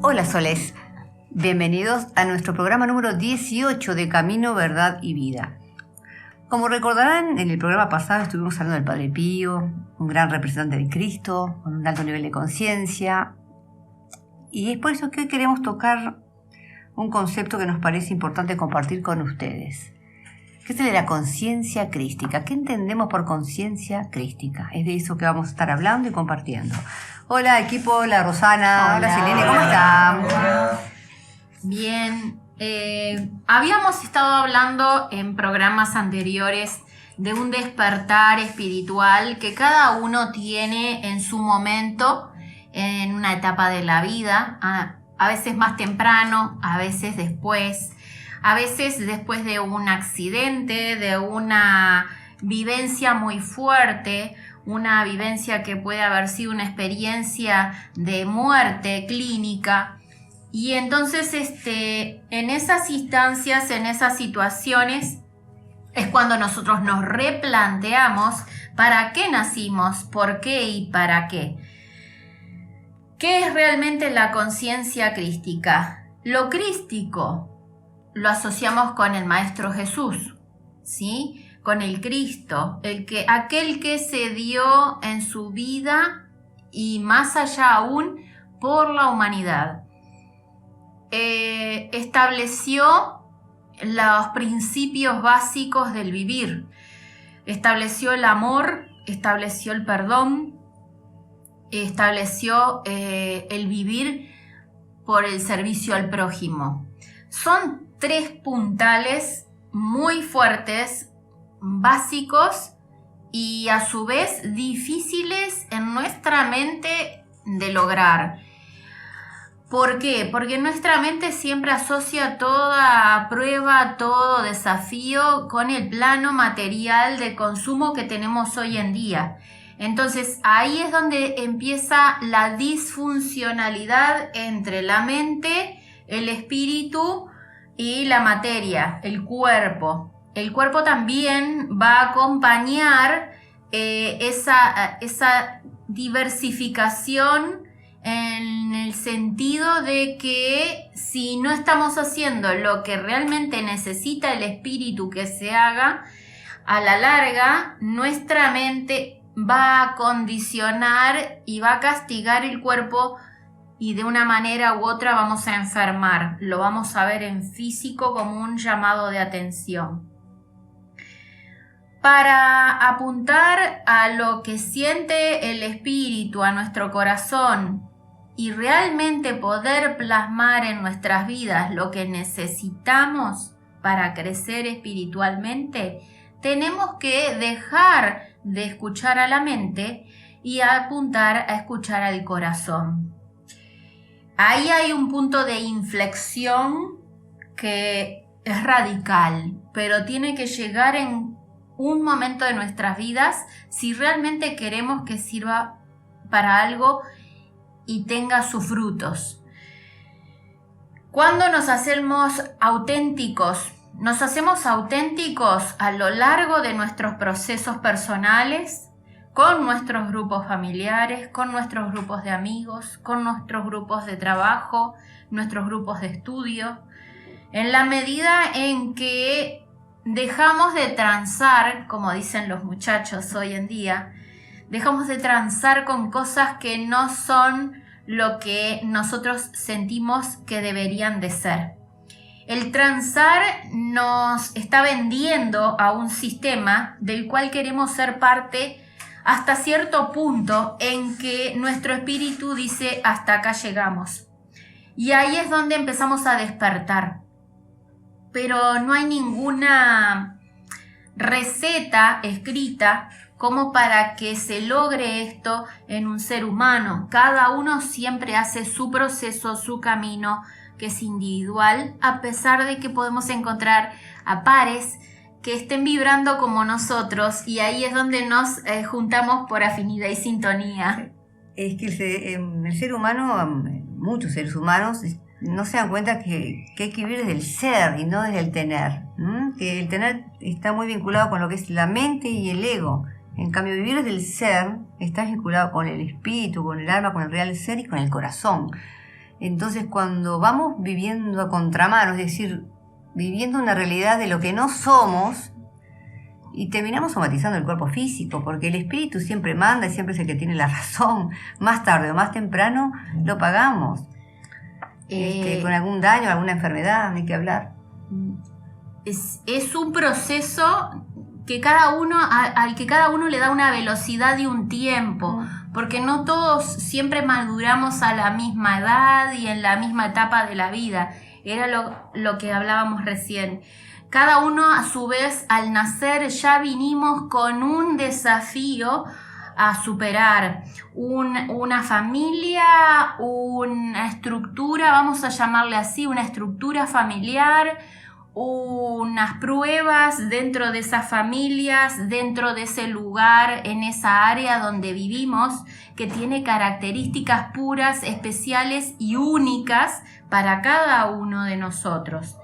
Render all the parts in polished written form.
Hola Soles, bienvenidos a nuestro programa número 18 de Camino, Verdad y Vida. Como recordarán, en el programa pasado estuvimos hablando del Padre Pío, un gran representante de Cristo, con un alto nivel de conciencia, y es por eso que hoy queremos tocar un concepto que nos parece importante compartir con ustedes, que es el de la conciencia crística. ¿Qué entendemos por conciencia crística? Es de eso que vamos a estar hablando y compartiendo. Hola equipo, hola Rosana, hola Selene, ¿cómo están? Hola. Bien, habíamos estado hablando en programas anteriores de un despertar espiritual que cada uno tiene en su momento, en una etapa de la vida, a veces más temprano, a veces después de un accidente, de una vivencia muy fuerte, una vivencia que puede haber sido una experiencia de muerte clínica. Y entonces en esas instancias, en esas situaciones, es cuando nosotros nos replanteamos para qué nacimos, por qué y para qué. ¿Qué es realmente la conciencia crística? Lo crístico lo asociamos con el Maestro Jesús, ¿sí? Con el Cristo, aquel que se dio en su vida y más allá aún por la humanidad. Estableció los principios básicos del vivir, estableció el amor, estableció el perdón, estableció el vivir por el servicio al prójimo. Son 3 puntales muy fuertes, básicos y a su vez difíciles en nuestra mente de lograr. ¿Por qué? Porque nuestra mente siempre asocia toda prueba, todo desafío con el plano material de consumo que tenemos hoy en día. Entonces ahí es donde empieza la disfuncionalidad entre la mente, el espíritu y la materia, el cuerpo. El cuerpo también va a acompañar esa diversificación en el sentido de que si no estamos haciendo lo que realmente necesita el espíritu que se haga, a la larga nuestra mente va a condicionar y va a castigar el cuerpo y de una manera u otra vamos a enfermar. Lo vamos a ver en físico como un llamado de atención. Para apuntar a lo que siente el espíritu, a nuestro corazón y realmente poder plasmar en nuestras vidas lo que necesitamos para crecer espiritualmente, tenemos que dejar de escuchar a la mente y apuntar a escuchar al corazón. Ahí hay un punto de inflexión que es radical, pero tiene que llegar en un momento de nuestras vidas si realmente queremos que sirva para algo y tenga sus frutos. Cuando nos hacemos auténticos a lo largo de nuestros procesos personales, con nuestros grupos familiares, con nuestros grupos de amigos, con nuestros grupos de trabajo, nuestros grupos de estudio, en la medida en que dejamos de transar, como dicen los muchachos hoy en día, dejamos de transar con cosas que no son lo que nosotros sentimos que deberían de ser. El transar nos está vendiendo a un sistema del cual queremos ser parte hasta cierto punto en que nuestro espíritu dice hasta acá llegamos. Y ahí es donde empezamos a despertar. Pero no hay ninguna receta escrita como para que se logre esto en un ser humano. Cada uno siempre hace su proceso, su camino, que es individual, a pesar de que podemos encontrar a pares que estén vibrando como nosotros, y ahí es donde nos juntamos por afinidad y sintonía. Es que el ser humano, muchos seres humanos, no se dan cuenta que hay que vivir desde el ser y no desde el tener. Que el tener está muy vinculado con lo que es la mente y el ego. En cambio, vivir desde el ser está vinculado con el espíritu, con el alma, con el real ser y con el corazón. Entonces, cuando vamos viviendo a contramano, es decir, viviendo una realidad de lo que no somos, y terminamos somatizando el cuerpo físico, porque el espíritu siempre manda y siempre es el que tiene la razón. Más tarde o más temprano lo pagamos. Con algún daño, alguna enfermedad, ni que hablar. Es un proceso que al que cada uno le da una velocidad y un tiempo, porque no todos siempre maduramos a la misma edad y en la misma etapa de la vida. Era lo que hablábamos recién. Cada uno, a su vez, al nacer ya vinimos con un desafío a superar, una familia, una estructura, vamos a llamarle así, una estructura familiar, unas pruebas dentro de esas familias, dentro de ese lugar, en esa área donde vivimos, que tiene características puras, especiales y únicas para cada uno de nosotros.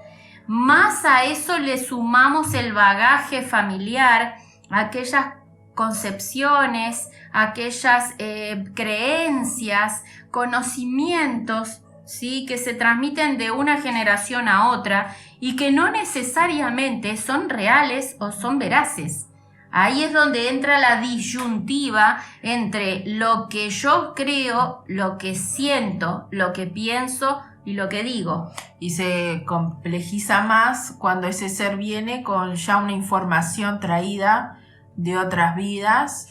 Más a eso le sumamos el bagaje familiar, aquellas concepciones, aquellas creencias, conocimientos, ¿sí?, que se transmiten de una generación a otra y que no necesariamente son reales o son veraces. Ahí es donde entra la disyuntiva entre lo que yo creo, lo que siento, lo que pienso y lo que digo. Y se complejiza más cuando ese ser viene con ya una información traída de otras vidas,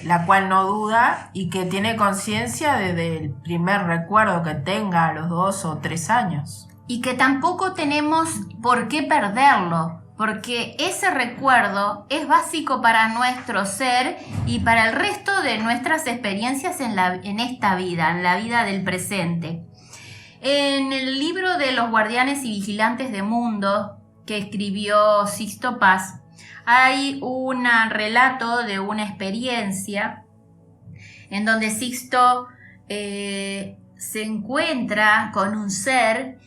la cual no duda y que tiene conciencia desde el primer recuerdo que tenga a los 2 o 3 años. Y que tampoco tenemos por qué perderlo, porque ese recuerdo es básico para nuestro ser y para el resto de nuestras experiencias en esta vida, en la vida del presente. En el libro de Los Guardianes y Vigilantes de Mundo, que escribió Sixto Paz, hay un relato de una experiencia en donde Sixto se encuentra con un ser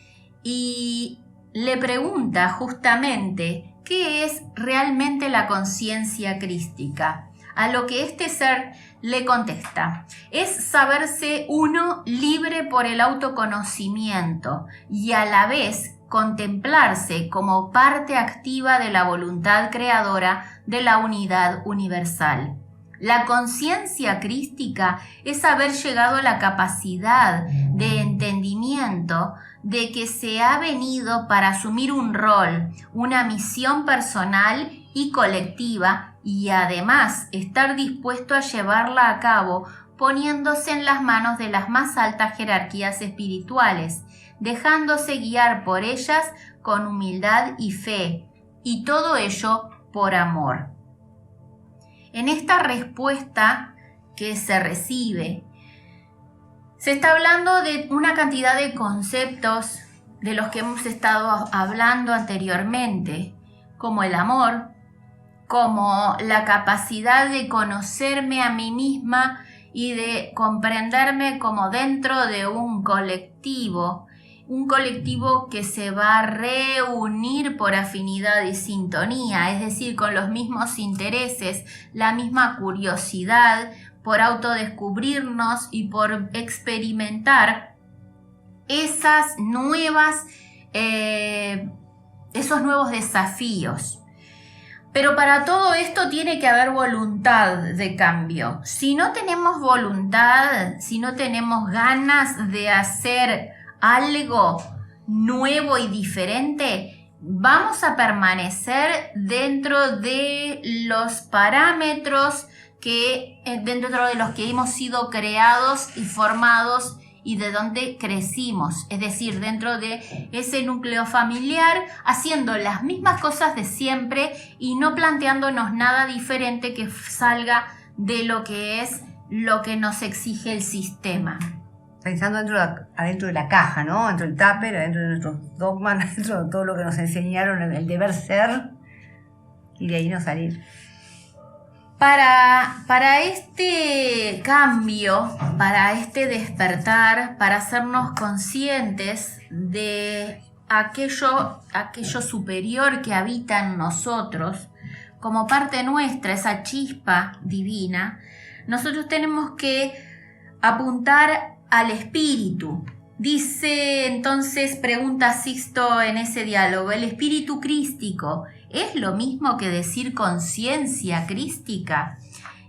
y le pregunta justamente qué es realmente la conciencia crística. A lo que este ser le contesta: es saberse uno libre por el autoconocimiento y a la vez contemplarse como parte activa de la voluntad creadora de la unidad universal. La conciencia crística es haber llegado a la capacidad de entendimiento de que se ha venido para asumir un rol, una misión personal y colectiva, y además estar dispuesto a llevarla a cabo poniéndose en las manos de las más altas jerarquías espirituales, dejándose guiar por ellas con humildad y fe, y todo ello por amor. En esta respuesta que se recibe, se está hablando de una cantidad de conceptos de los que hemos estado hablando anteriormente, como el amor, como la capacidad de conocerme a mí misma y de comprenderme como dentro de un colectivo que se va a reunir por afinidad y sintonía, es decir, con los mismos intereses, la misma curiosidad por autodescubrirnos y por experimentar esos nuevos desafíos. Pero para todo esto tiene que haber voluntad de cambio. Si no tenemos voluntad, si no tenemos ganas de hacer algo nuevo y diferente, vamos a permanecer dentro de los parámetros dentro de los que hemos sido creados y formados y de donde crecimos, es decir, dentro de ese núcleo familiar, haciendo las mismas cosas de siempre y no planteándonos nada diferente que salga de lo que es lo que nos exige el sistema. Pensando adentro de la caja, ¿no? Dentro del tupper, adentro de nuestros dogmas, dentro de todo lo que nos enseñaron, el deber ser, y de ahí no salir. Para este cambio, para este despertar, para hacernos conscientes de aquello superior que habita en nosotros, como parte nuestra, esa chispa divina, nosotros tenemos que apuntar al espíritu, Dice entonces, pregunta Sixto en ese diálogo, ¿el espíritu crístico es lo mismo que decir conciencia crística?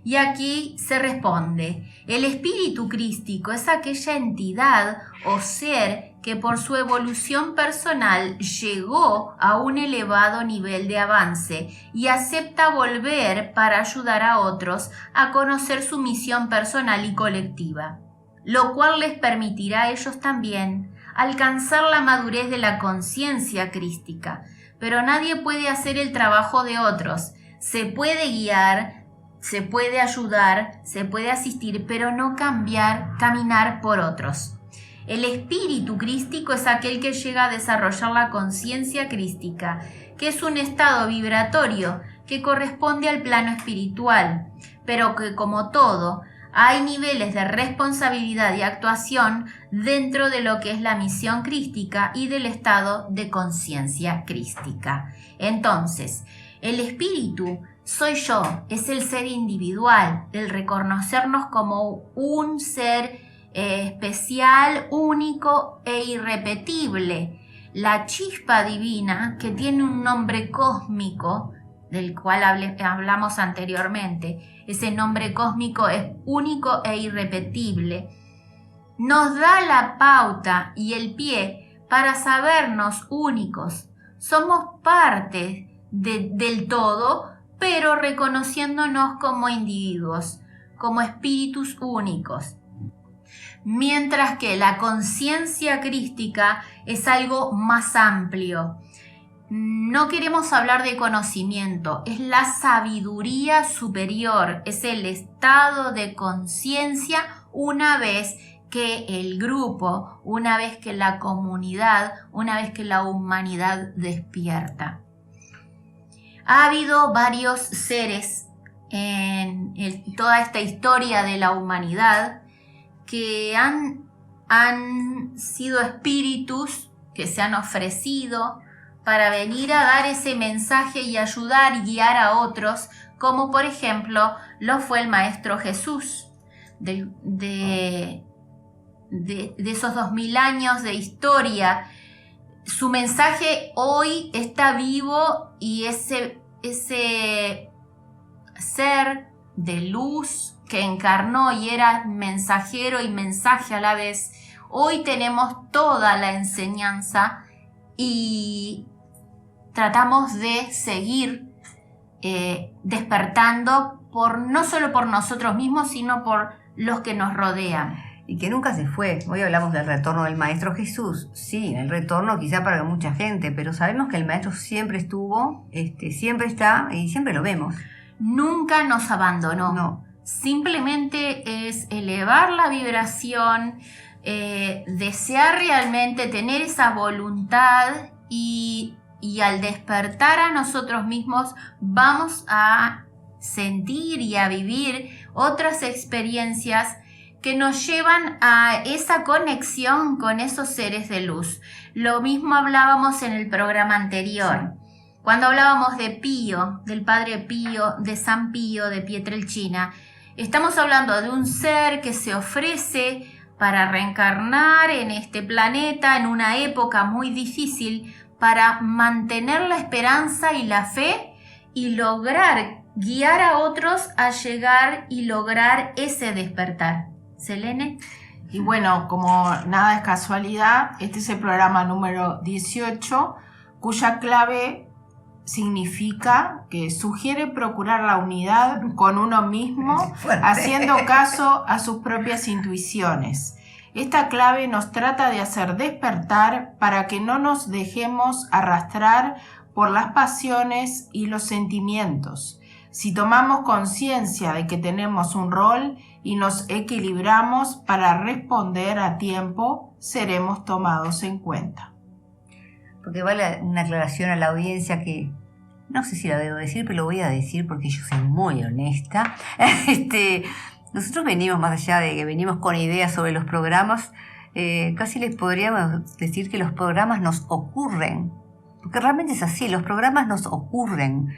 Y aquí se responde, el espíritu crístico es aquella entidad o ser que por su evolución personal llegó a un elevado nivel de avance y acepta volver para ayudar a otros a conocer su misión personal y colectiva, lo cual les permitirá a ellos también alcanzar la madurez de la conciencia crística. Pero nadie puede hacer el trabajo de otros. Se puede guiar, se puede ayudar, se puede asistir, pero no caminar por otros. El espíritu crístico es aquel que llega a desarrollar la conciencia crística, que es un estado vibratorio que corresponde al plano espiritual, pero que, como todo, hay niveles de responsabilidad y actuación dentro de lo que es la misión crística y del estado de conciencia crística. Entonces, el espíritu soy yo, es el ser individual, el reconocernos como un ser especial, único e irrepetible. La chispa divina, que tiene un nombre cósmico, del cual hablamos anteriormente, ese nombre cósmico es único e irrepetible, nos da la pauta y el pie para sabernos únicos. Somos parte del todo, pero reconociéndonos como individuos, como espíritus únicos. Mientras que la conciencia crística es algo más amplio. No queremos hablar de conocimiento, es la sabiduría superior, es el estado de conciencia una vez que el grupo, una vez que la comunidad, una vez que la humanidad despierta. Ha habido varios seres en toda esta historia de la humanidad que han sido espíritus que se han ofrecido para venir a dar ese mensaje y ayudar y guiar a otros, como por ejemplo lo fue el Maestro Jesús, de esos 2000 años de historia. Su mensaje hoy está vivo y ese ser de luz que encarnó y era mensajero y mensaje a la vez, hoy tenemos toda la enseñanza y tratamos de seguir despertando no solo por nosotros mismos, sino por los que nos rodean. Y que nunca se fue. Hoy hablamos del retorno del Maestro Jesús. Sí, el retorno quizá para mucha gente, pero sabemos que el Maestro siempre estuvo, siempre está y siempre lo vemos. Nunca nos abandonó. No. Simplemente es elevar la vibración, desear realmente tener esa voluntad y al despertar a nosotros mismos vamos a sentir y a vivir otras experiencias que nos llevan a esa conexión con esos seres de luz. Lo mismo hablábamos en el programa anterior, cuando hablábamos de Pío, del Padre Pío, de San Pío, de Pietrelcina. Estamos hablando de un ser que se ofrece para reencarnar en este planeta en una época muy difícil para mantener la esperanza y la fe y lograr guiar a otros a llegar y lograr ese despertar. Selene. Y bueno, como nada es casualidad, este es el programa número 18, cuya clave significa que sugiere procurar la unidad con uno mismo, haciendo caso a sus propias intuiciones. Esta clave nos trata de hacer despertar para que no nos dejemos arrastrar por las pasiones y los sentimientos. Si tomamos conciencia de que tenemos un rol y nos equilibramos para responder a tiempo, seremos tomados en cuenta. Porque vale una aclaración a la audiencia que no sé si la debo decir, pero lo voy a decir porque yo soy muy honesta. Nosotros venimos, más allá de que venimos con ideas sobre los programas, casi les podríamos decir que los programas nos ocurren. Porque realmente es así, los programas nos ocurren.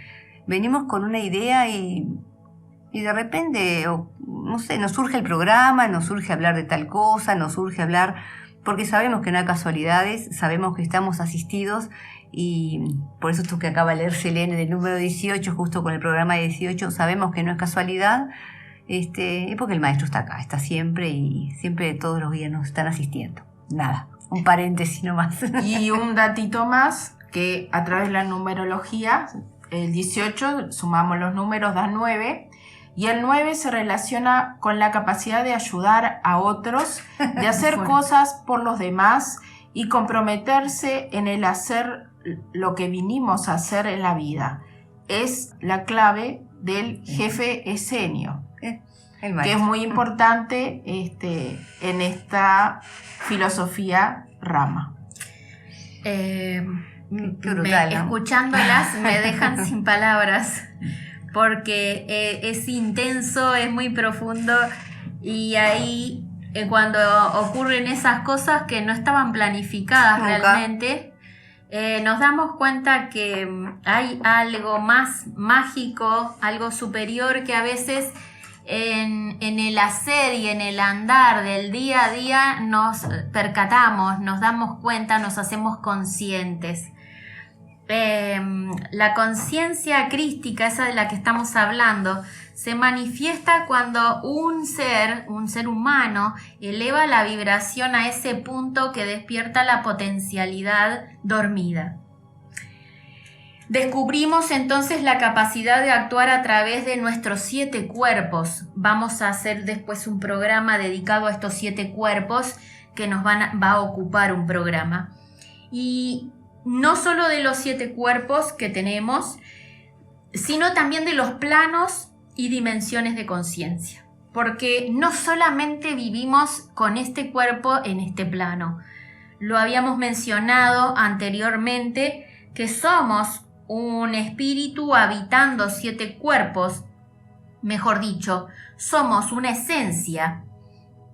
Venimos con una idea y de repente, no sé, nos surge el programa, nos surge hablar de tal cosa, nos surge hablar porque sabemos que no hay casualidades, sabemos que estamos asistidos y por eso esto que acaba de leer Selene del número 18, justo con el programa de 18, sabemos que no es casualidad, es porque el maestro está acá, está siempre y siempre todos los días nos están asistiendo. Nada, un paréntesis nomás. Y un datito más, que a través de la numerología, el 18, sumamos los números, da 9, y el 9 se relaciona con la capacidad de ayudar a otros, de hacer cosas por los demás y comprometerse en el hacer lo que vinimos a hacer en la vida. Es la clave del jefe esenio, que es muy importante en esta filosofía rama. Brutal, ¿no? Escuchándolas me dejan sin palabras, porque es intenso, es muy profundo, y ahí cuando ocurren esas cosas que no estaban planificadas realmente, nos damos cuenta que hay algo más mágico, algo superior, que a veces en el hacer y en el andar del día a día nos percatamos, nos damos cuenta, nos hacemos conscientes. La conciencia crística, esa de la que estamos hablando, se manifiesta cuando un ser humano eleva la vibración a ese punto que despierta la potencialidad dormida. Descubrimos entonces la capacidad de actuar a través de nuestros 7 cuerpos. Vamos a hacer después un programa dedicado a estos 7 cuerpos que nos va a ocupar un programa. Y no solo de los 7 cuerpos que tenemos, sino también de los planos y dimensiones de conciencia. Porque no solamente vivimos con este cuerpo en este plano. Lo habíamos mencionado anteriormente, que somos un espíritu habitando 7 cuerpos. Mejor dicho, somos una esencia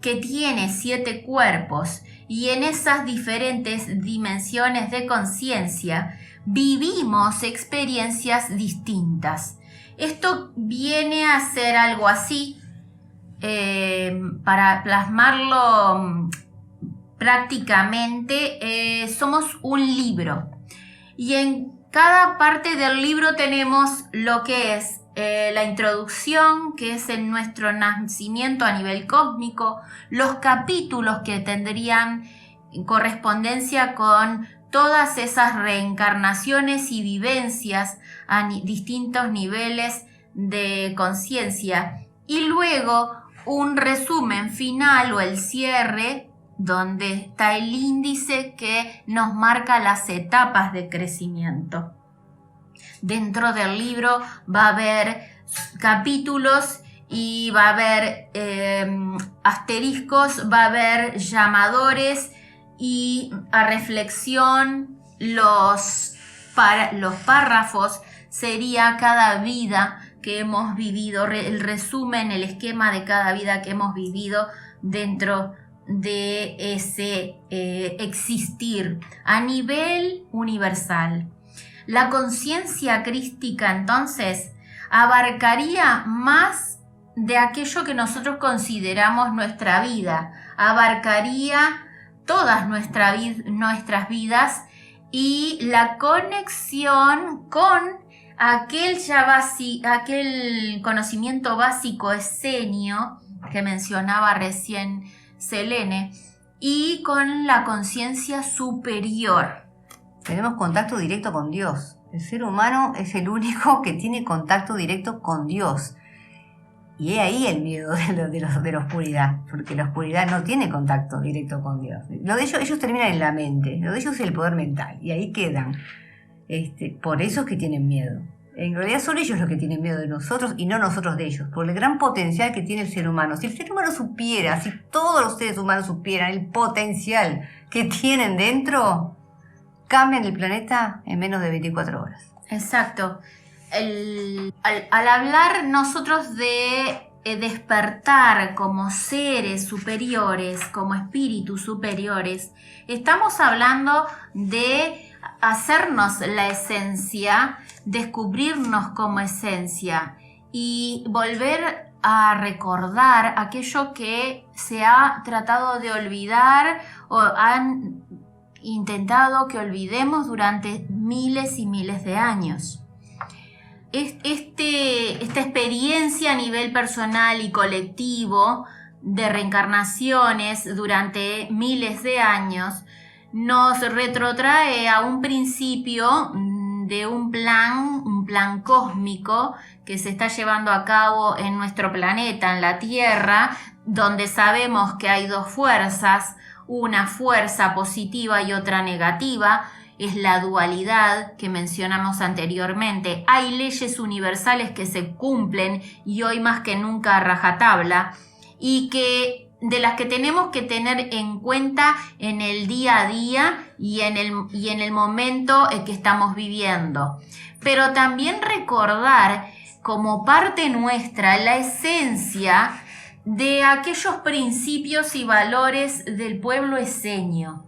que tiene 7 cuerpos, y en esas diferentes dimensiones de conciencia vivimos experiencias distintas. Esto viene a ser algo así, para plasmarlo prácticamente, somos un libro, y en cada parte del libro tenemos lo que es la introducción, que es en nuestro nacimiento a nivel cósmico, los capítulos que tendrían correspondencia con todas esas reencarnaciones y vivencias a distintos niveles de conciencia, y luego un resumen final o el cierre, donde está el índice que nos marca las etapas de crecimiento. Dentro del libro va a haber capítulos y va a haber asteriscos, va a haber llamadores, y a reflexión los párrafos sería cada vida que hemos vivido, el resumen, el esquema de cada vida que hemos vivido dentro de ese existir a nivel universal. La conciencia crística entonces abarcaría más de aquello que nosotros consideramos nuestra vida, abarcaría todas nuestras vidas, y la conexión con aquel conocimiento básico esenio que mencionaba recién Selene, y con la conciencia superior. Tenemos contacto directo con Dios. El ser humano es el único que tiene contacto directo con Dios. Y es ahí el miedo de la oscuridad, porque la oscuridad no tiene contacto directo con Dios. Lo de ellos terminan en la mente, lo de ellos es el poder mental, y ahí quedan. Por eso es que tienen miedo. En realidad son ellos los que tienen miedo de nosotros y no nosotros de ellos, por el gran potencial que tiene el ser humano. Si el ser humano supiera, si todos los seres humanos supieran el potencial que tienen dentro, cambian el planeta en menos de 24 horas. Exacto. Al hablar nosotros de despertar como seres superiores, como espíritus superiores, estamos hablando de hacernos la esencia, descubrirnos como esencia y volver a recordar aquello que se ha tratado de olvidar o han intentado que olvidemos durante miles y miles de años. Esta experiencia a nivel personal y colectivo de reencarnaciones durante miles de años nos retrotrae a un principio de un plan cósmico que se está llevando a cabo en nuestro planeta, en la Tierra, donde sabemos que hay dos fuerzas, una fuerza positiva y otra negativa. Es la dualidad que mencionamos anteriormente. Hay leyes universales que se cumplen y hoy más que nunca a rajatabla, y de las que tenemos que tener en cuenta en el día a día y en el momento que estamos viviendo. Pero también recordar como parte nuestra la esencia de aquellos principios y valores del pueblo eseño.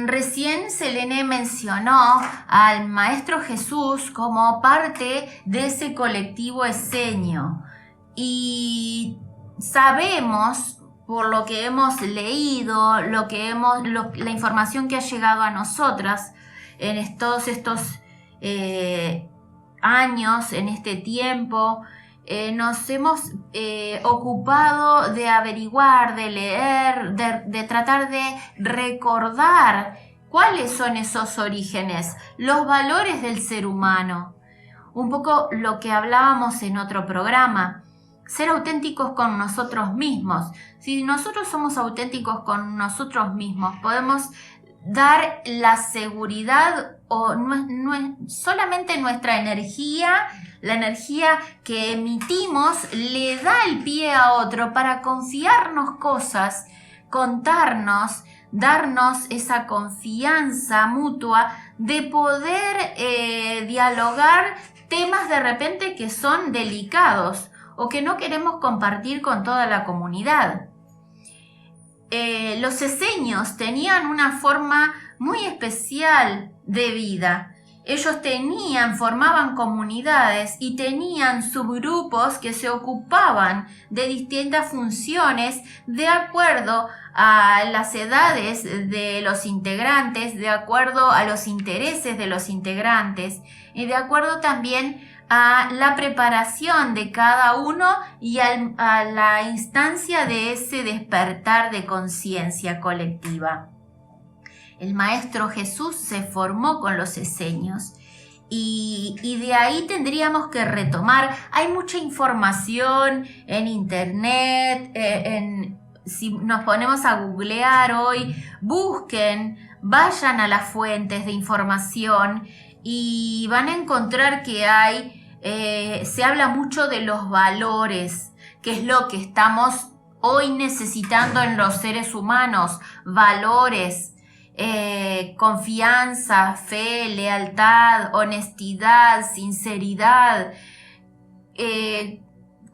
Recién Selene mencionó al Maestro Jesús como parte de ese colectivo eseño, y sabemos, por lo que hemos leído, la información que ha llegado a nosotras en todos estos años, en este tiempo, nos hemos ocupado de averiguar, de leer, de tratar de recordar cuáles son esos orígenes, los valores del ser humano. Un poco lo que hablábamos en otro programa, ser auténticos con nosotros mismos. Si nosotros somos auténticos con nosotros mismos, podemos dar la seguridad o solamente nuestra energía, la energía que emitimos le da el pie a otro para confiarnos cosas, contarnos, darnos esa confianza mutua de poder dialogar temas de repente que son delicados o que no queremos compartir con toda la comunidad. Los eseños tenían una forma muy especial de vida. Ellos formaban comunidades y tenían subgrupos que se ocupaban de distintas funciones de acuerdo a las edades de los integrantes, de acuerdo a los intereses de los integrantes y de acuerdo también a la preparación de cada uno y a la instancia de ese despertar de conciencia colectiva. El Maestro Jesús se formó con los eseños y de ahí tendríamos que retomar. Hay mucha información en internet, si nos ponemos a googlear hoy, busquen, vayan a las fuentes de información y van a encontrar que se habla mucho de los valores, que es lo que estamos hoy necesitando en los seres humanos, valores. Confianza, fe, lealtad, honestidad, sinceridad,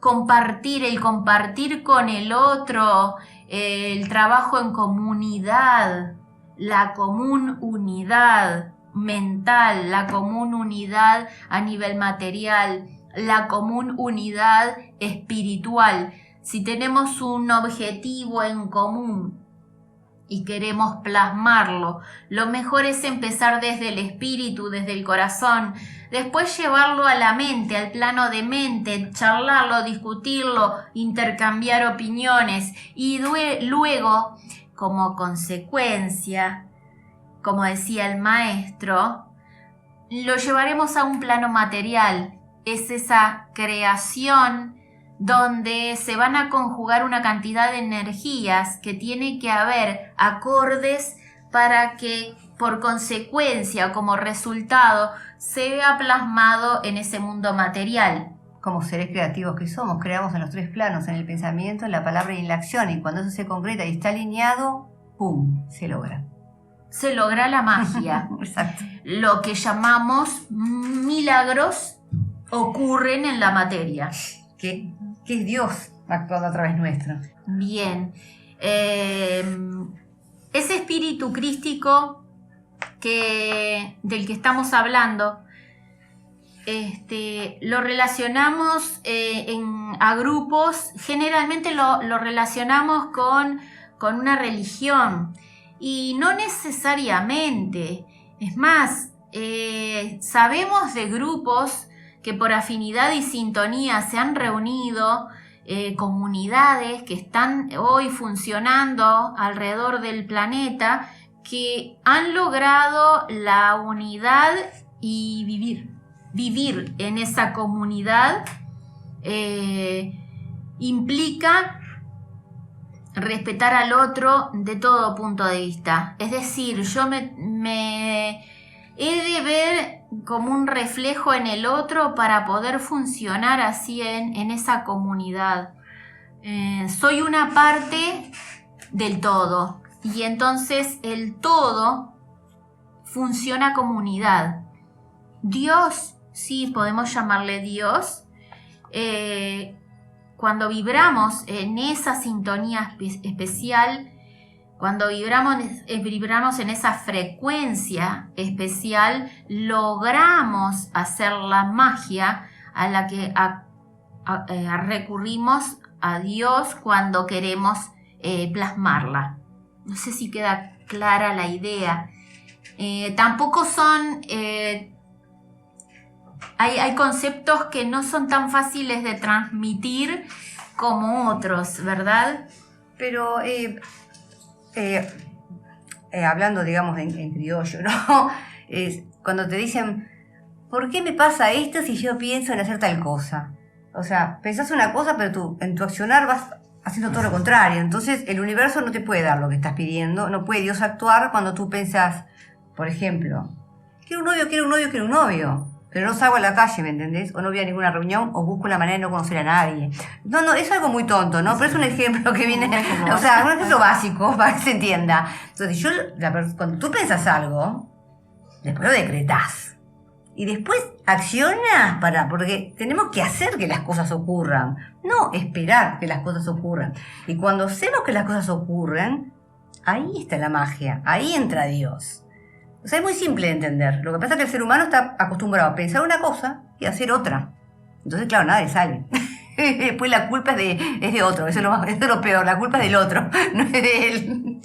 compartir con el otro, el trabajo en comunidad, la común unidad mental, la común unidad a nivel material, la común unidad espiritual. Si tenemos un objetivo en común y queremos plasmarlo, lo mejor es empezar desde el espíritu, desde el corazón, después llevarlo a la mente, al plano de mente, charlarlo, discutirlo, intercambiar opiniones y luego, como consecuencia, como decía el maestro, lo llevaremos a un plano material. Es esa creación donde se van a conjugar una cantidad de energías que tiene que haber acordes para que por consecuencia, como resultado, se vea plasmado en ese mundo material. Como seres creativos que somos, creamos en los tres planos, en el pensamiento, en la palabra y en la acción, y cuando eso se concreta y está alineado, ¡pum!, se logra. Se logra la magia. Exacto. Lo que llamamos milagros ocurren en la materia. Que es Dios actuando a través nuestro. Bien. Ese espíritu crístico del que estamos hablando lo relacionamos a grupos, generalmente lo relacionamos con una religión, y no necesariamente. Es más, sabemos de grupos que por afinidad y sintonía se han reunido, comunidades que están hoy funcionando alrededor del planeta, que han logrado la unidad y vivir en esa comunidad. Implica respetar al otro de todo punto de vista. Es decir, yo me he de ver como un reflejo en el otro para poder funcionar así en esa comunidad. Soy una parte del todo, y entonces el todo funciona como unidad. Dios, sí, podemos llamarle Dios. Cuando vibramos en esa sintonía especial, cuando vibramos en esa frecuencia especial, logramos hacer la magia a la que recurrimos a Dios cuando queremos plasmarla. No sé si queda clara la idea. Tampoco son... Hay conceptos que no son tan fáciles de transmitir como otros, ¿verdad? Pero hablando, digamos, en criollo, ¿no? Cuando te dicen, ¿por qué me pasa esto si yo pienso en hacer tal cosa? O sea, pensás una cosa, pero tú en tu accionar vas haciendo todo lo contrario. Entonces el universo no te puede dar lo que estás pidiendo, no puede Dios actuar cuando tú pensás, por ejemplo, quiero un novio, pero no salgo a la calle, ¿me entendés? O no voy a ninguna reunión, o busco la manera de no conocer a nadie. No, es algo muy tonto, ¿no? Pero es un ejemplo que viene, o sea, un ejemplo básico para que se entienda. Entonces, cuando tú pensás algo, después lo decretás. Y después accionas porque tenemos que hacer que las cosas ocurran, no esperar que las cosas ocurran. Y cuando hacemos que las cosas ocurran, ahí está la magia, ahí entra Dios. O sea, es muy simple de entender. Lo que pasa es que el ser humano está acostumbrado a pensar una cosa y a hacer otra. Entonces, claro, nada le sale. Después la culpa es de otro, eso es lo peor, la culpa es del otro, no es de él.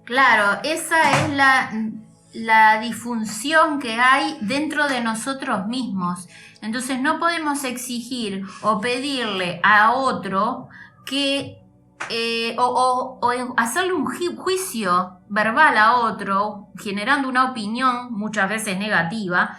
Claro, esa es la disfunción que hay dentro de nosotros mismos. Entonces no podemos exigir o pedirle a otro que o hacerle un juicio verbal a otro, generando una opinión muchas veces negativa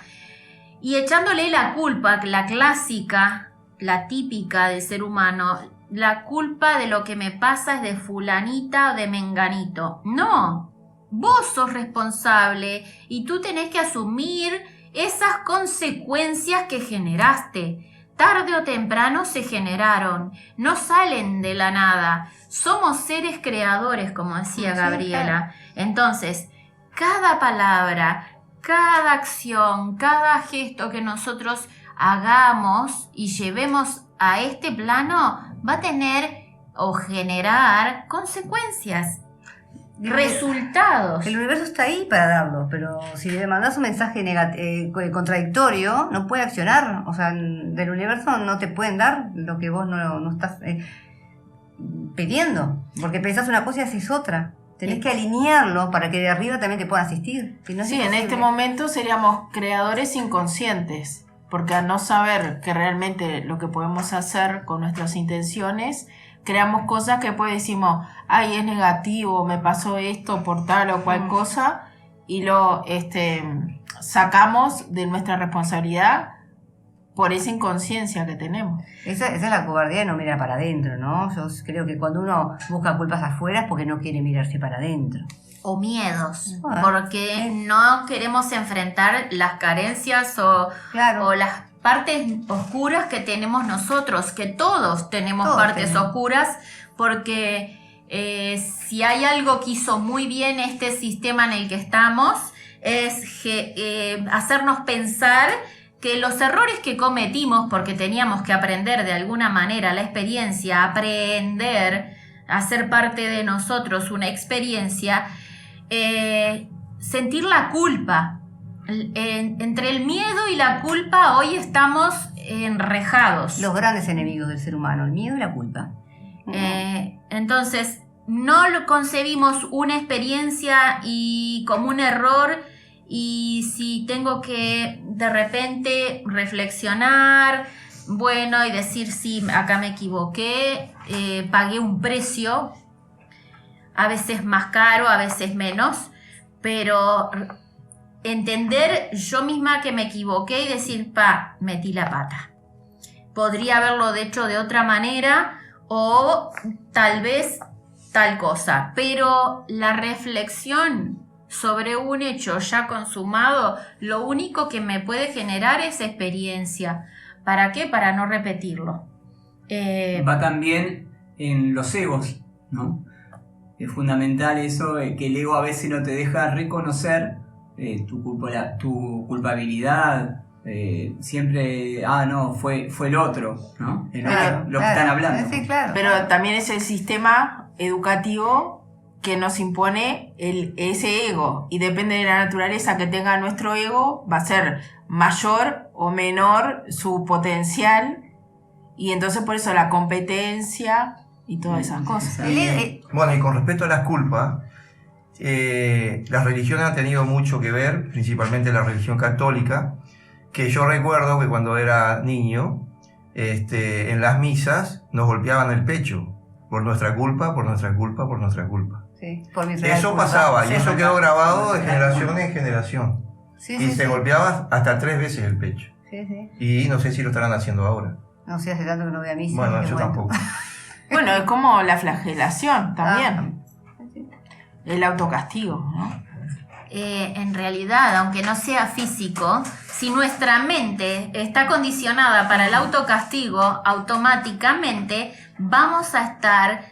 y echándole la culpa, la clásica, la típica del ser humano. La culpa de lo que me pasa es de fulanita o de menganito. No, vos sos responsable y tú tenés que asumir esas consecuencias que generaste. Tarde o temprano se generaron, no salen de la nada. Somos seres creadores, como decía Gabriela. Entonces, cada palabra, cada acción, cada gesto que nosotros hagamos y llevemos a este plano va a tener o generar consecuencias, resultados. El universo está ahí para darlo, pero si le mandas un mensaje contradictorio, no puede accionar. O sea, del universo no te pueden dar lo que vos no estás pidiendo, porque pensás una cosa y haces otra. Tenés que alinearlo para que de arriba también te puedan asistir. Si no, sí, en este momento seríamos creadores inconscientes, porque al no saber que realmente lo que podemos hacer con nuestras intenciones, creamos cosas que después decimos, ay, es negativo, me pasó esto por tal o cual cosa, y lo sacamos de nuestra responsabilidad por esa inconsciencia que tenemos. Esa es la cobardía de no mirar para adentro, ¿no? Yo creo que cuando uno busca culpas afuera es porque no quiere mirarse para adentro. O miedos, porque no queremos enfrentar las carencias o las partes oscuras que tenemos nosotros, que todos tenemos partes oscuras, porque si hay algo que hizo muy bien este sistema en el que estamos, es hacernos pensar que los errores que cometimos, porque teníamos que aprender de alguna manera la experiencia, aprender a ser parte de nosotros una experiencia, sentir la culpa entre el miedo y la culpa hoy estamos enrejados. Los grandes enemigos del ser humano, el miedo y la culpa. Entonces, no lo concebimos una experiencia y como un error, y si tengo que de repente reflexionar, bueno, y decir sí, acá me equivoqué, pagué un precio, a veces más caro, a veces menos, pero entender yo misma que me equivoqué y decir, metí la pata. Podría haberlo hecho de otra manera o tal vez tal cosa, pero la reflexión sobre un hecho ya consumado, lo único que me puede generar es experiencia. ¿Para qué? Para no repetirlo. Va también en los egos, ¿no? Es fundamental eso, que el ego a veces no te deja reconocer tu culpabilidad. Siempre, no, fue el otro, ¿no? Lo que están hablando. Sí, claro. Pero también es el sistema educativo que nos impone ese ego, y depende de la naturaleza que tenga nuestro ego, va a ser mayor o menor su potencial, y entonces por eso la competencia y todas esas cosas. Bueno, y con respecto a las culpas, las religiones han tenido mucho que ver, principalmente la religión católica, que yo recuerdo que cuando era niño, en las misas nos golpeaban el pecho por nuestra culpa, por nuestra culpa, por nuestra culpa. Sí, por mi Eso culpa. pasaba, Sí, y eso quedó grabado de Sí. generación en generación. Sí, Y se golpeaba hasta 3 veces el pecho. Sí, sí. Y no sé si lo estarán haciendo ahora. No sé, hace tanto que no voy a misa. Bueno, qué yo tampoco. Bueno, es como la flagelación también, Sí. el autocastigo, ¿no? En realidad, aunque no sea físico, si nuestra mente está condicionada para el autocastigo, automáticamente vamos a estar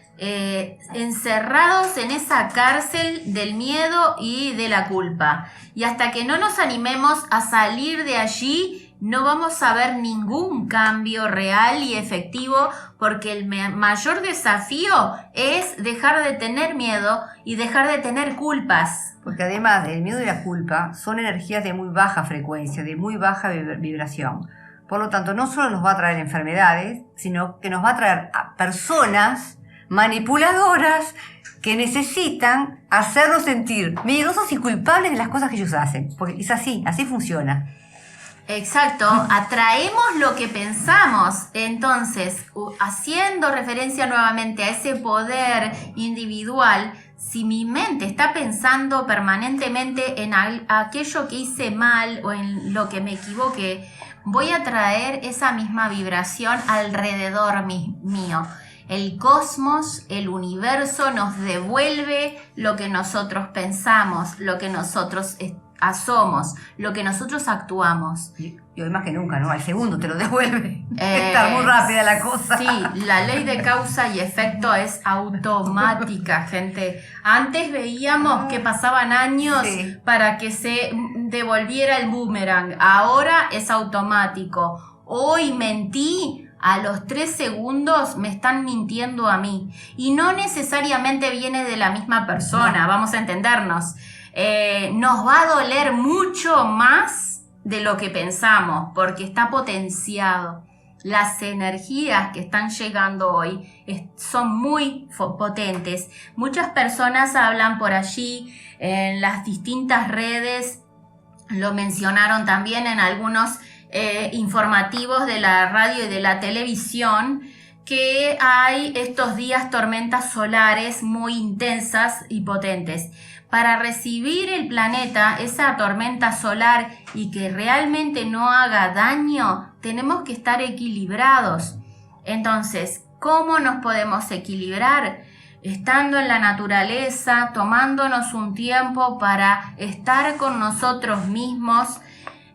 encerrados en esa cárcel del miedo y de la culpa. Y hasta que no nos animemos a salir de allí, no vamos a ver ningún cambio real y efectivo, porque el mayor desafío es dejar de tener miedo y dejar de tener culpas. Porque además el miedo y la culpa son energías de muy baja frecuencia, de muy baja vibración. Por lo tanto, no solo nos va a traer enfermedades, sino que nos va a traer a personas manipuladoras que necesitan hacernos sentir miedosos y culpables de las cosas que ellos hacen. Porque es así funciona. Exacto, atraemos lo que pensamos. Entonces, haciendo referencia nuevamente a ese poder individual, si mi mente está pensando permanentemente en aquello que hice mal o en lo que me equivoqué, voy a traer esa misma vibración alrededor mío. El cosmos, el universo nos devuelve lo que nosotros pensamos, lo que nosotros somos, lo que nosotros actuamos. Y hoy más que nunca, ¿no? Al segundo te lo devuelve. Está muy rápida la cosa. Sí, la ley de causa y efecto es automática, gente. Antes veíamos que pasaban años para que se devolviera el boomerang. Ahora es automático. Hoy mentí. A los 3 segundos me están mintiendo a mí. Y no necesariamente viene de la misma persona, vamos a entendernos. Nos va a doler mucho más de lo que pensamos, porque está potenciado. Las energías que están llegando hoy son muy potentes. Muchas personas hablan por allí en las distintas redes, lo mencionaron también en algunos informativos de la radio y de la televisión, que hay estos días tormentas solares muy intensas y potentes. Para recibir el planeta esa tormenta solar y que realmente no haga daño, tenemos que estar equilibrados. Entonces, ¿cómo nos podemos equilibrar? Estando en la naturaleza, tomándonos un tiempo para estar con nosotros mismos,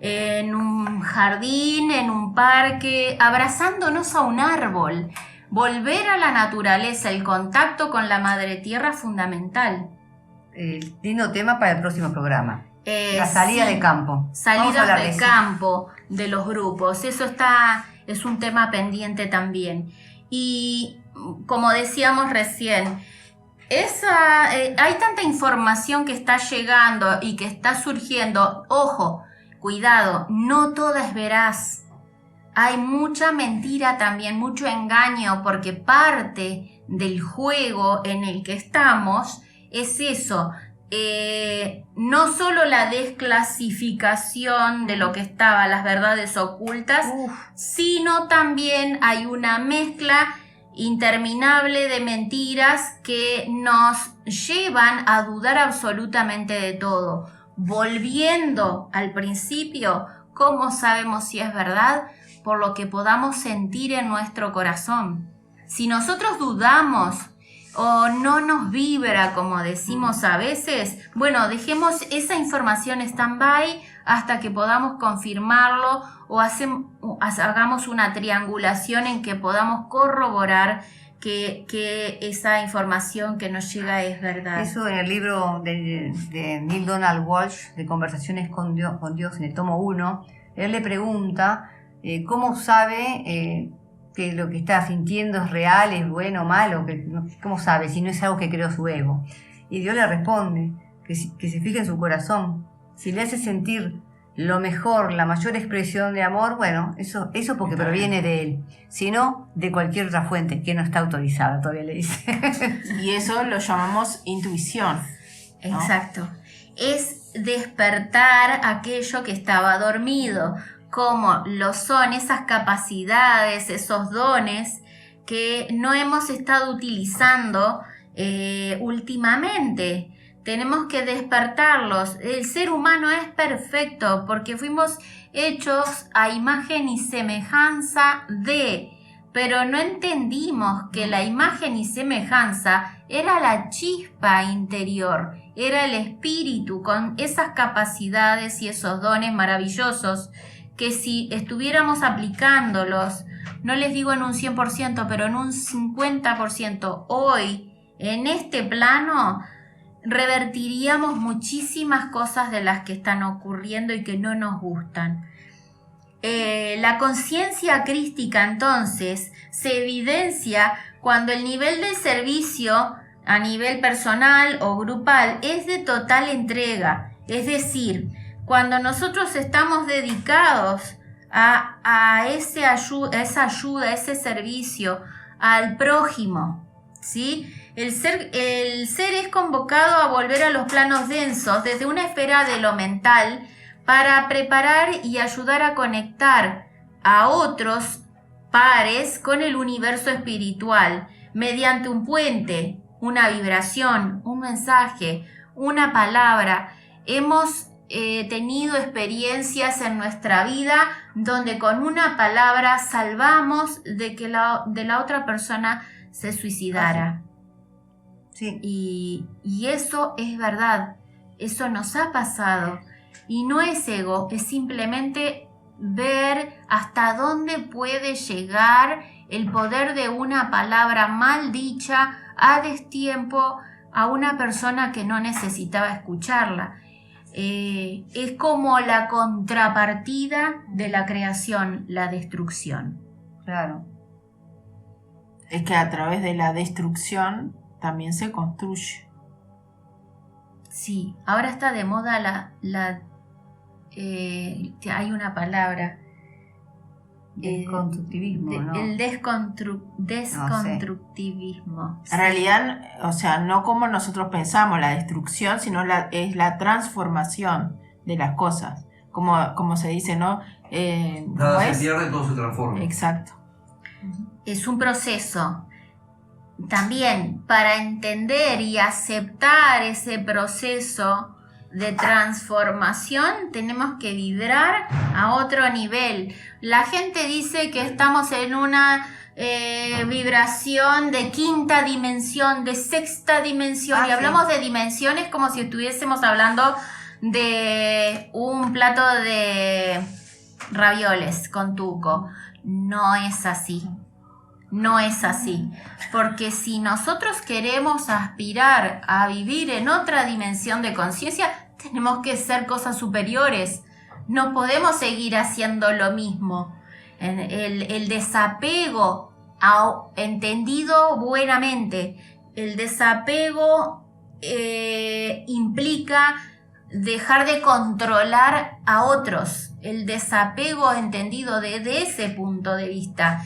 en un jardín, en un parque, abrazándonos a un árbol. Volver a la naturaleza, el contacto con la madre tierra es fundamental. Lindo tema para el próximo programa. La salida de campo. Salidas de campo de los grupos. Eso es un tema pendiente también. Y como decíamos recién, hay tanta información que está llegando y que está surgiendo. Ojo, cuidado, no toda es veraz. Hay mucha mentira también, mucho engaño, porque parte del juego en el que estamos es eso. No solo la desclasificación de lo que estaba, las verdades ocultas, sino también hay una mezcla interminable de mentiras que nos llevan a dudar absolutamente de todo. Volviendo al principio, ¿cómo sabemos si es verdad? Por lo que podamos sentir en nuestro corazón. Si nosotros dudamos o no nos vibra, como decimos a veces, bueno, dejemos esa información stand-by hasta que podamos confirmarlo o hagamos una triangulación en que podamos corroborar que esa información que nos llega es verdad. Eso en el libro de Neil Donald Walsh, de Conversaciones con Dios, en el tomo 1, él le pregunta cómo sabe que lo que está sintiendo es real, es bueno o malo, cómo sabe si no es algo que creó su ego. Y Dios le responde que se fije en su corazón. Si le hace sentir lo mejor, la mayor expresión de amor, bueno, eso porque proviene de él, sino de cualquier otra fuente que no está autorizada, todavía le dice. Y eso lo llamamos intuición, ¿no? Exacto. Es despertar aquello que estaba dormido, como lo son esas capacidades, esos dones que no hemos estado utilizando últimamente. Tenemos que despertarlos. El ser humano es perfecto porque fuimos hechos a imagen y semejanza de, pero no entendimos que la imagen y semejanza era la chispa interior, era el espíritu con esas capacidades y esos dones maravillosos que si estuviéramos aplicándolos, no les digo en un 100%, pero en un 50% hoy, en este plano, revertiríamos muchísimas cosas de las que están ocurriendo y que no nos gustan. La conciencia crística entonces se evidencia cuando el nivel de servicio a nivel personal o grupal es de total entrega, es decir, cuando nosotros estamos dedicados a esa ayuda, ese servicio al prójimo, ¿sí? El ser es convocado a volver a los planos densos desde una esfera de lo mental para preparar y ayudar a conectar a otros pares con el universo espiritual mediante un puente, una vibración, un mensaje, una palabra. Hemos tenido experiencias en nuestra vida donde con una palabra salvamos de que de la otra persona se suicidara. Sí. Y eso es verdad, eso nos ha pasado. Y no es ego, es simplemente ver hasta dónde puede llegar el poder de una palabra mal dicha a destiempo a una persona que no necesitaba escucharla. Es como la contrapartida de la creación, la destrucción. Claro. Es que a través de la destrucción también se construye. Sí, ahora está de moda hay una palabra. Desconstructivismo, ¿no? El desconstructivismo. No En realidad, o sea, no como nosotros pensamos la destrucción, sino es la transformación de las cosas. Como se dice, ¿no? Nada se pierde, todo se transforma. Exacto. Es un proceso. También para entender y aceptar ese proceso de transformación tenemos que vibrar a otro nivel. La gente dice que estamos en una vibración de quinta dimensión, de sexta dimensión, y hablamos de dimensiones como si estuviésemos hablando de un plato de ravioles con tuco. No es así. No es así, porque si nosotros queremos aspirar a vivir en otra dimensión de conciencia, tenemos que ser cosas superiores. No podemos seguir haciendo lo mismo. El desapego entendido buenamente el desapego implica dejar de controlar a otros. El desapego entendido desde ese punto de vista.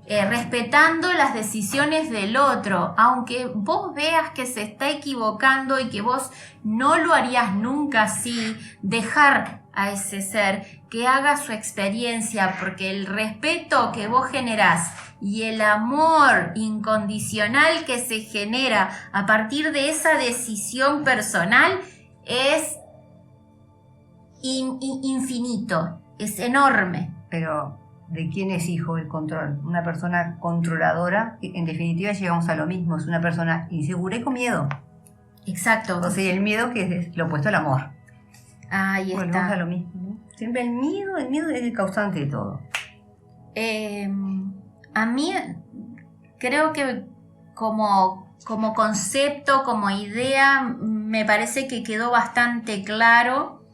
Respetando las decisiones del otro, aunque vos veas que se está equivocando y que vos no lo harías nunca así, dejar a ese ser que haga su experiencia, porque el respeto que vos generás y el amor incondicional que se genera a partir de esa decisión personal es infinito, es enorme. Pero ¿de quién es hijo el control? Una persona controladora, en definitiva llegamos a lo mismo, es una persona insegura y con miedo. Exacto. O sea, el miedo que es lo opuesto al amor. Ahí Bueno, está. vamos a lo mismo, ¿no? Siempre el miedo es el causante de todo. A mí creo que como concepto, como idea, me parece que quedó bastante claro.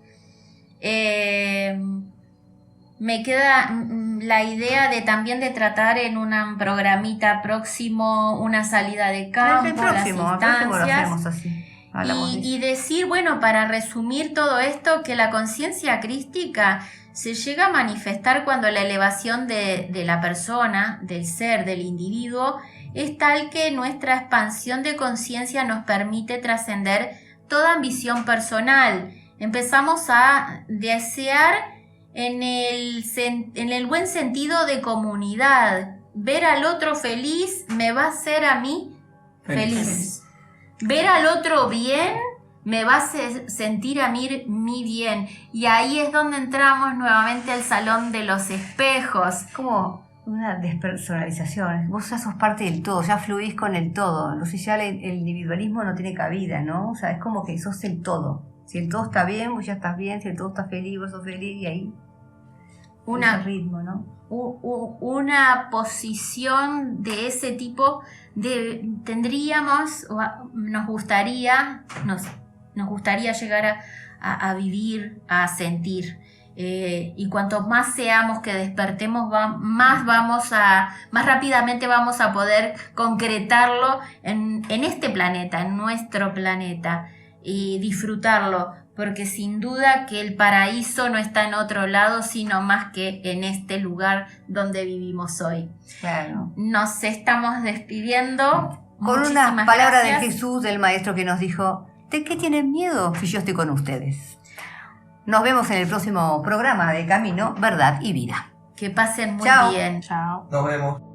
Me queda la idea de también de tratar en un programita próximo una salida de campo, el próximo las lo instancias. hacemos así. Hablamos de eso. Y decir, bueno, para resumir todo esto, que la conciencia crística se llega a manifestar cuando la elevación de la persona, del ser, del individuo, es tal que nuestra expansión de conciencia nos permite trascender toda ambición personal. Empezamos a desear en el buen sentido de comunidad. Ver al otro feliz me va a hacer a mí feliz. Ver al otro bien me va a sentir a mí mi bien. Y ahí es donde entramos nuevamente al salón de los espejos. Como una despersonalización. Vos ya sos parte del todo, ya fluís con el todo. Entonces ya el individualismo no tiene cabida, ¿no? O sea, es como que sos el todo. Si el todo está bien, vos ya estás bien. Si el todo está feliz, vos sos feliz. Y ahí ese ritmo, ¿no? Una posición de ese tipo tendríamos, nos gustaría llegar a vivir, a sentir. Y cuanto más seamos que despertemos, más rápidamente vamos a poder concretarlo en este planeta, en nuestro planeta, y disfrutarlo, porque sin duda que el paraíso no está en otro lado, sino más que en este lugar donde vivimos hoy. Claro. Nos estamos despidiendo. Con una Muchísimas palabra gracias. de Jesús, del Maestro, que nos dijo: ¿de qué tienen miedo si yo estoy con ustedes? Nos vemos en el próximo programa de Camino, Verdad y Vida. Que pasen muy Chao. bien. Chao. Nos vemos.